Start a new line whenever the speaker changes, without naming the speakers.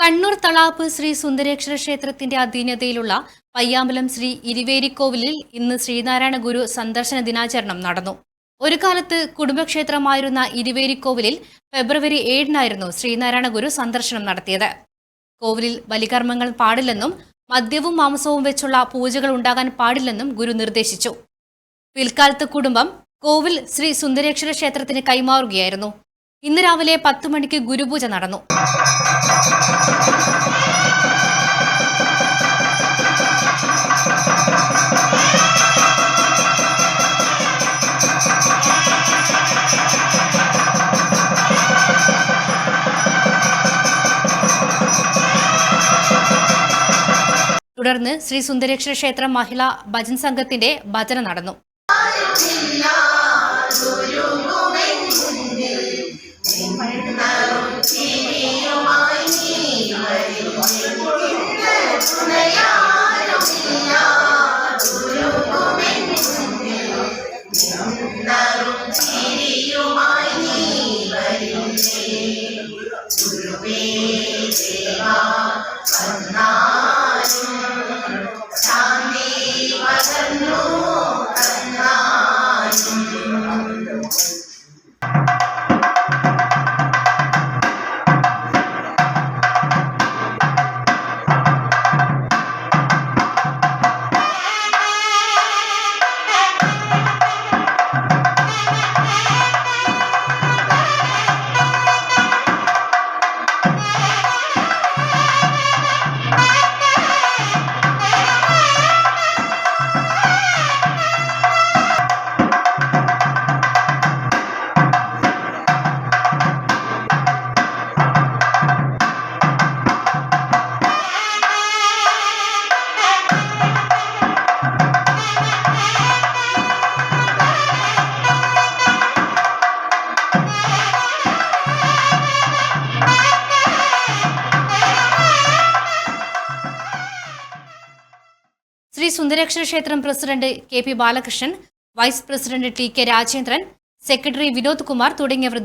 കണ്ണൂർ തളാപ്പ് ശ്രീ സുന്ദരേശ്വര ക്ഷേത്രത്തിന്റെ അധീനതയിലുള്ള പയ്യാമ്പലം ശ്രീ ഇരുവേരിക്കോവിലിൽ ഇന്ന് ശ്രീനാരായണ ഗുരു സന്ദർശന ദിനാചരണം നടന്നു. ഒരു കാലത്ത് കുടുംബക്ഷേത്രമായിരുന്ന ഇരുവേരിക്കോവിലിൽ ഫെബ്രുവരി 7-നായിരുന്നു ശ്രീനാരായണ ഗുരു സന്ദർശനം നടത്തിയത്. കോവിലിൽ ബലികർമ്മങ്ങൾ പാടില്ലെന്നും മദ്യവും മാംസവും വെച്ചുള്ള പൂജകൾ ഉണ്ടാകാൻ പാടില്ലെന്നും ഗുരു നിർദ്ദേശിച്ചു. പിൽക്കാലത്ത് കുടുംബം കോവിൽ ശ്രീ സുന്ദരേശ്വര ക്ഷേത്രത്തിന് കൈമാറുകയായിരുന്നു. ഇന്ന് രാവിലെ 10 മണിക്ക് ഗുരുപൂജ നടന്നു. തുടർന്ന് ശ്രീ സുന്ദരേശ്വര ക്ഷേത്രം മഹിളാ ഭജൻ സംഘത്തിന്റെ ഭജന നടന്നു. ശ്രീ സുന്ദരേശ്വര ക്ഷേത്രം president K P Balakrishnan, vice president T K Rajendran, secretary Vinod Kumar തുടങ്ങിയവർ